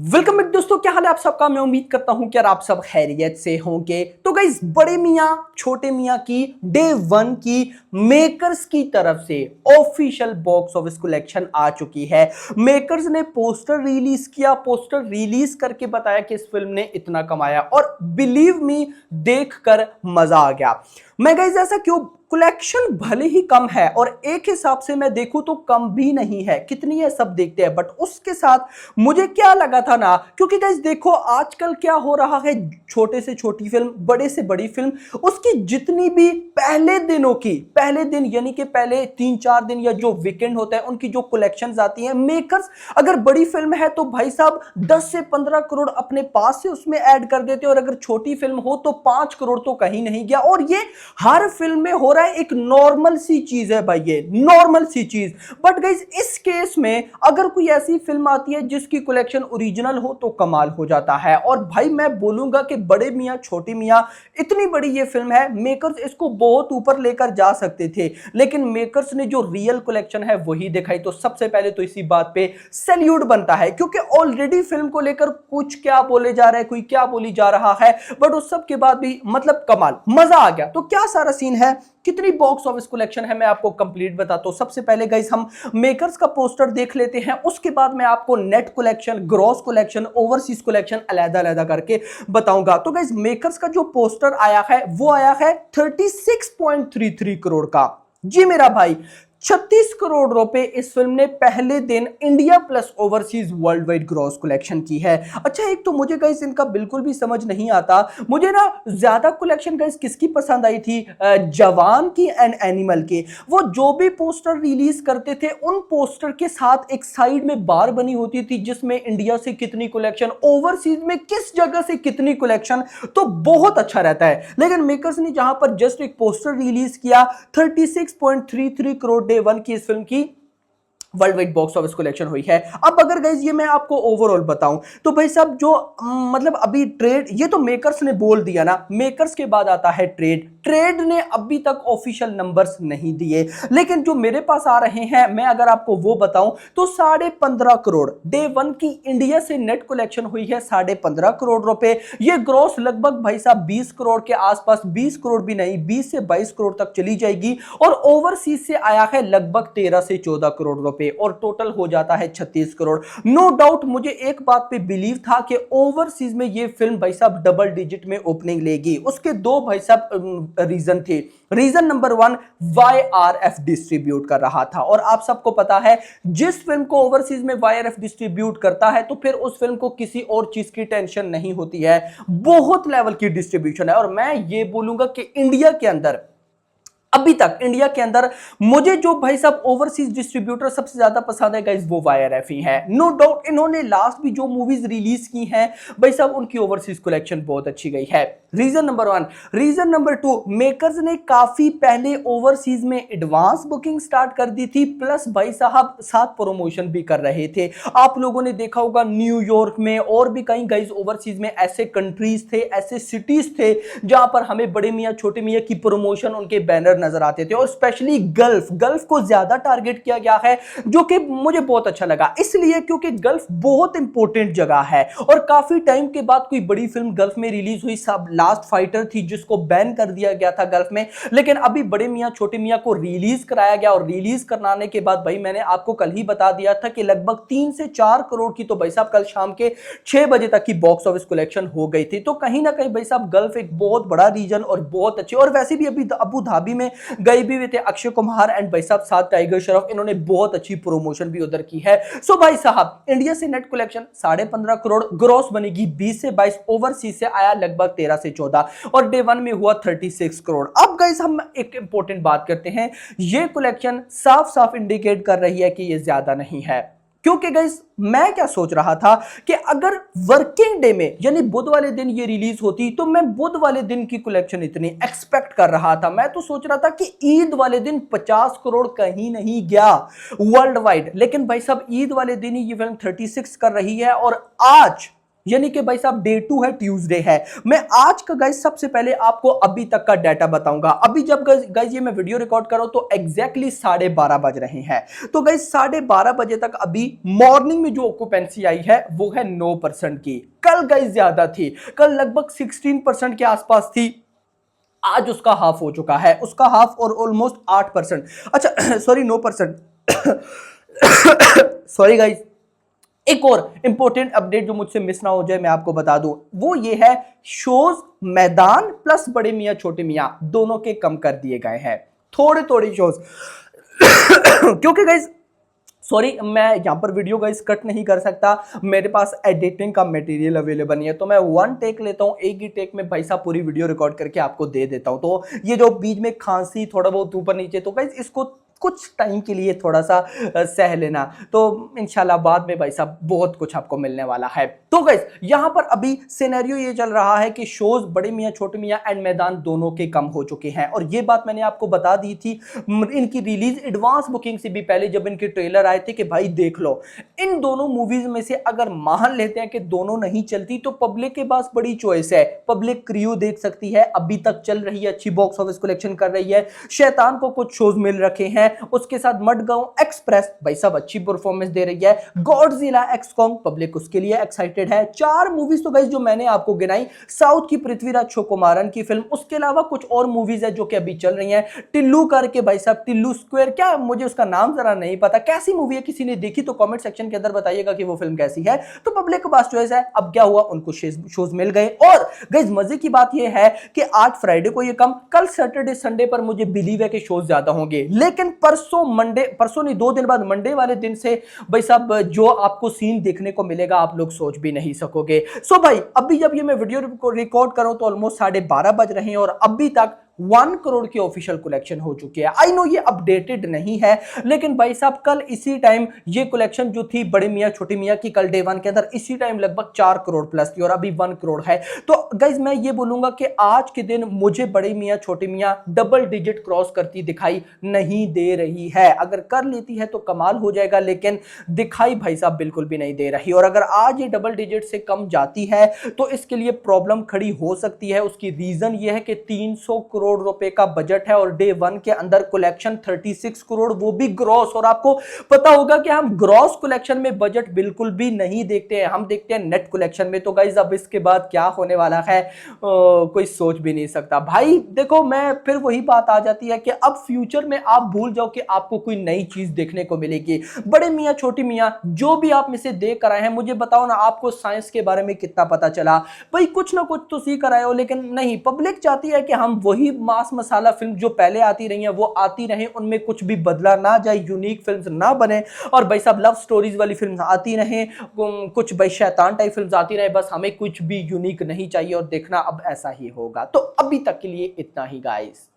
Welcome back दोस्तों, क्या हाल है आप सबका। मैं उम्मीद करता हूं कि यार आप सब खैरियत से होंगे। तो गाइस, बड़े मियां छोटे मियां की डे 1 की मेकर्स की तरफ से ऑफिशियल बॉक्स ऑफिस कलेक्शन आ चुकी है। मेकर्स ने पोस्टर रिलीज किया, पोस्टर रिलीज करके बताया कि इस फिल्म ने इतना कमाया और बिलीव मी, देखकर मजा आ गया। मैं गाइस ऐसा क्यों, कलेक्शन भले ही कम है और एक हिसाब से मैं देखूं तो कम भी नहीं है, कितनी है सब देखते हैं, बट उसके साथ मुझे क्या लगा था ना, क्योंकि गाइस देखो आजकल क्या हो रहा है, छोटे से छोटी फिल्म, बड़े से बड़ी फिल्म, उसकी जितनी भी पहले दिनों की, पहले दिन यानी कि पहले 3-4 दिन या जो वीकेंड होता है उनकी जो कलेक्शंस आती हैं, मेकर्स अगर बड़ी फिल्म है तो भाई साहब 10 से 15 करोड़ अपने पास से उसमें ऐड कर देते हैं, और अगर छोटी फिल्म हो तो 5 करोड़ तो कहीं नहीं गया। और ये हर फिल्म में हो रहा है, एक नॉर्मल सी चीज है भाई, ये नॉर्मल सी चीज। बट गाइस इस केस में अगर कोई ऐसी फिल्म आती है जिसकी कलेक्शन ओरिजिनल हो तो कमाल हो जाता है। और भाई मैं बोलूंगा कि बड़े मियां छोटी मियां, इतनी बड़ी ये फिल्म है, मेकर्स इसको बहुत ऊपर लेकर जा सकते थे, लेकिन मेकर्स ने जो रियल कलेक्शन है वही दिखाई। तो सबसे पहले तो इसी बात पे सैल्यूट बनता है, क्योंकि ऑलरेडी फिल्म को लेकर कुछ क्या बोले जा रहा है, कोई क्या बोली जा रहा है, बट उस सब के बाद भी मतलब कमाल, मजा आ गया। तो क्या सारा सीन है, कितनी बॉक्स ऑफिस कलेक्शन है, मैं आपको कंप्लीट बताता हूं। सबसे पहले गाइस हम मेकर्स का पोस्टर देख लेते हैं, उसके बाद मैं आपको net collection, gross collection, overseas collection अलग-अलग करके बताऊंगा। तो गाइस मेकर्स का जो पोस्टर आया है वो आया है 36.33 करोड़ का। जी मेरा भाई, 36 करोड़ रुपए इस फिल्म ने पहले दिन India plus overseas world wide gross collection की है। अच्छा, एक तो मुझे गाइस इनका बिल्कुल भी समझ नहीं आता, मुझे ना ज्यादा कलेक्शन गाइस किसकी पसंद आई थी, जवान की एंड एनिमल की। वो जो भी पोस्टर रिलीज करते थे उन पोस्टर के साथ एक साइड में बार बनी होती थी जिसमें इंडिया से कितनी कलेक्शन, ओवरसीज में किस जगह से कितनी कलेक्शन, तो बहुत अच्छा रहता है। लेकिन मेकर्स ने जहां पर जस्ट एक पोस्टर रिलीज किया, 36.33 करोड़ डे 1 की इस फिल्म की world wide box office collection हुई है। अब अगर गाइस ये मैं आपको ओवरऑल बताऊं तो भाई साहब जो मतलब अभी ट्रेड, ये तो मेकर्स ने बोल दिया ना, मेकर्स के बाद आता है ट्रेड। ट्रेड ने अभी तक ऑफिशियल नंबर्स नहीं दिए, लेकिन जो मेरे पास आ रहे हैं मैं अगर आपको वो बताऊं तो 15.5 करोड़ डे 1 की इंडिया से नेट कलेक्शन हुई है, 15.5 करोड़ रुपए। ये ग्रॉस लगभग भाई साहब 20 करोड़ के आसपास, 20 करोड़ भी नहीं, 20 से 22 करोड़ तक चली जाएगी। और ओवरसीज से आया है लगभग 13 से 14 करोड़ रुपए, और टोटल हो जाता है 36 करोड़। नो डाउट मुझे एक बात पे बिलीव था कि ओवरसीज में ये फिल्म भाई साहब डबल डिजिट में ओपनिंग लेगी। उसके दो भाई साहब रीजन थे। रीजन नंबर 1, YRF डिस्ट्रीब्यूट कर रहा था, और आप सबको पता है जिस फिल्म को ओवरसीज में YRF डिस्ट्रीब्यूट करता है तो फिर उस फिल्म को किसी और चीज की टेंशन नहीं होती है, बहुत लेवल की डिस्ट्रीब्यूशन है। और मैं ये बोलूंगा कि इंडिया के अंदर अभी तक, इंडिया के अंदर मुझे जो भाई साहब ओवरसीज डिस्ट्रीब्यूटर सबसे ज्यादा पसंद है गाइस वो YRF ही है। नो डाउट इन्होंने लास्ट भी जो मूवीज रिलीज की हैं भाई साहब उनकी ओवरसीज कलेक्शन बहुत अच्छी गई है। Reason number 1। Reason number 2, makers ने काफी पहले ओवरसीज में एडवांस बुकिंग स्टार्ट कर दी थी, प्लस भाई साहब साथ प्रमोशन भी कर रहे थे। आप लोगों ने देखा होगा न्यूयॉर्क में और भी कहीं गाइस ओवरसीज में ऐसे कंट्रीज थे, ऐसे सिटीज थे जहां पर हमें बड़े मियां छोटे मियां की प्रमोशन, उनके बैनर नजर आते थे। और स्पेशली गल्फ को ज्यादा टारगेट किया गया है, जो कि मुझे बहुत अच्छा लगा, इसलिए क्योंकि गल्फ बहुत इंपॉर्टेंट जगह है। और काफी टाइम के बाद कोई बड़ी फिल्म गल्फ में रिलीज हुई, सब लास्ट फाइटर थी जिसको बैन कर दिया गया था गल्फ में, लेकिन अभी बड़े मियां छोटे मियां को रिलीज कराया गया। और रिलीज कराने के बाद भाई मैंने आपको कल ही बता दिया था कि लगभग 3 से 4 करोड़ की तो भाई साहब कल शाम के 6 बजे तक की बॉक्स ऑफिस कलेक्शन हो गई थी। तो कहीं ना कहीं भाई साहब गल्फ एक बहुत बड़ा रीजन और बहुत अच्छी, और वैसे भी अभी अबू धाबी में गए भी हुए थे अक्षय कुमार एंड भाई साहब साथ टाइगर श्रॉफ, इन्होंने बहुत अच्छी प्रमोशन भी उधर की है। सो भाई साहब इंडिया से नेट कलेक्शन 15.5 करोड़, ग्रॉस बनेगी 20 से 22, ओवरसीज से आया लगभग 13 से 14, और डे 1 में हुआ 36 करोड़। अब गाइस हम एक इंपॉर्टेंट बात करते हैं, ये कलेक्शन साफ साफ इंडिकेट कर रही है कि ये ज्यादा नहीं है। क्योंकि गाइस मैं क्या सोच रहा था कि अगर वर्किंग डे में यानी बुध वाले दिन ये रिलीज होती तो मैं बुध वाले दिन की कलेक्शन इतनी एक्सपेक्ट कर रहा था। मैं तो सोच रहा था कि ईद वाले दिन 50 करोड़ कहीं नहीं गया वर्ल्ड वाइड, लेकिन भाई साहब ईद वाले दिन ही ये फिल्म 36 कर रही है। और आज यानी कि भाई साहब डे 2 है, ट्यूसडे है। मैं आज का गाइस सबसे पहले आपको अभी तक का डाटा बताऊंगा। अभी जब गाइस ये मैं वीडियो रिकॉर्ड कर रहा हूं तो एग्जैक्टली 12:30 बज रहे हैं। तो गाइस 12:30 बजे तक अभी मॉर्निंग में जो ऑक्यूपेंसी आई है वो है 9% की। कल गाइस ज्यादा थी, कल लगभग 16% के आसपास थी, आज उसका हाफ हो चुका है, उसका हाफ और ऑलमोस्ट 8%। अच्छा सॉरी 9%। सॉरी गाइस, एक और इंपॉर्टेंट अपडेट जो मुझसे मिस ना हो जाए मैं आपको बता दूं, वो ये है शोज मैदान प्लस बड़े मियां छोटे मियां दोनों के कम कर दिए गए हैं, थोड़े थोड़े शोज। क्योंकि गाइस सॉरी, मैं यहां पर वीडियो गाइस कट नहीं कर सकता, मेरे पास एडिटिंग का मटेरियल अवेलेबल नहीं है, तो मैं वन टेक लेता हूं, एक ही टेक में भाई साहब पूरी वीडियो रिकॉर्ड करके आपको दे देता हूं। तो ये जो बीच में खांसी थोड़ा बहुत ऊपर नीचे, तो गाइस इसको कुछ टाइम के लिए थोड़ा सा सह लेना, तो इंशाल्लाह बाद में भाई साहब बहुत कुछ आपको मिलने वाला है। तो गाइस यहां पर अभी सिनेरियो ये चल रहा है कि शोज बड़े मियां छोटे मियां एंड मैदान दोनों के कम हो चुके हैं, और ये बात मैंने आपको बता दी थी इनकी रिलीज एडवांस बुकिंग से भी पहले, जब इनके ट्रेलर आए थे कि भाई देख लो, इन दोनों मूवीज में से अगर मान लेते हैं कि दोनों नहीं चलती तो पब्लिक के पास बड़ी चॉइस है। पब्लिक क्रियो देख सकती है, अभी तक चल रही है, अच्छी बॉक्स ऑफिस कलेक्शन कर रही है। शैतान को कुछ शोज मिल रखे हैं, उसके साथ मडगांव एक्सप्रेस भाई साहब अच्छी परफॉर्मेंस दे रही है। गॉडजिला एक्स कॉन्ग पब्लिक उसके लिए एक्साइटेड है। 4 मूवीज तो गाइस जो मैंने आपको गिनाई, साउथ की पृथ्वीराज चोकोमारन की फिल्म, उसके अलावा कुछ और मूवीज है जो कि अभी चल रही हैं। टिल्लू करके भाई साहब, टिल्लू स्क्वायर, क्या मुझे उसका नाम जरा नहीं पता, कैसी मूवी है, किसी ने देखी तो कमेंट सेक्शन के अंदर बताइएगा कि वो फिल्म कैसी है। तो पब्लिक के पास चॉइस है, अब क्या हुआ, उनको शोज मिल गए। और गाइस मजे की बात ये है कि आज फ्राइडे को ये कम, कल सैटरडे संडे पर मुझे बिलीव है कि शोज ज्यादा होंगे, लेकिन परसों मंडे, परसों नहीं 2 दिन बाद मंडे वाले दिन से भाई साहब जो आपको सीन देखने को मिलेगा आप लोग सोच भी नहीं सकोगे। सो भाई अभी जब ये मैं वीडियो रिकॉर्ड कर रहा हूं तो ऑलमोस्ट 12:30 बज रहे हैं और अभी तक 1 करोड़ की ऑफिशियल कलेक्शन हो चुकी है। आई नो ये अपडेटेड नहीं है, लेकिन भाई साहब कल इसी टाइम ये कलेक्शन जो थी बड़े मियां छोटे मियां की, कल डे 1 के अंदर इसी टाइम लगभग 4 करोड़ प्लस थी और अभी 1 करोड़ है। तो गाइज मैं ये बोलूंगा कि आज के दिन मुझे बड़े मियां छोटे मियां डबल डिजिट क्रॉस करती दिखाई नहीं दे रही है। अगर कर लेती है तो कमाल हो जाएगा, लेकिन दिखाई भाई साहब बिल्कुल भी नहीं दे रही। और अगर आज ये डबल डिजिट से कम जाती है तो इसके लिए प्रॉब्लम खड़ी हो सकती है। उसकी रीजन ये है कि 300 करोड़ रुपए का बजट है और डे 1 के अंदर कलेक्शन 36 करोड़, वो भी ग्रॉस। और आपको पता होगा कि हम ग्रॉस कलेक्शन में बजट बिल्कुल भी नहीं देखते हैं, हम देखते हैं नेट कलेक्शन में। तो गाइस अब इसके बाद क्या होने वाला है कोई सोच भी नहीं सकता। भाई देखो, मैं फिर वही बात आ जाती है कि अब फ्यूचर में आप भूल जाओ कि आपको कोई नई चीज देखने को मिलेगी। बड़े मियां छोटी मियां जो भी आप में से देख कर आए हैं, मुझे बताओ ना आपको साइंस के बारे में कितना पता चला। भाई कुछ ना कुछ तो सीख कर आए हो, लेकिन नहीं, पब्लिक चाहती है कि हम वही मास मसाला फिल्म जो पहले आती रही है वो आती रहे, उनमें कुछ भी बदला ना जाए, यूनिक फिल्म्स ना बने। और भाई साहब लव स्टोरीज वाली फिल्म आती रहे, कुछ भाई शैतान टाइप फिल्म्स आती रहे, बस हमें कुछ भी यूनिक नहीं चाहिए और देखना अब ऐसा ही होगा। तो अभी तक के लिए इतना ही गाइस।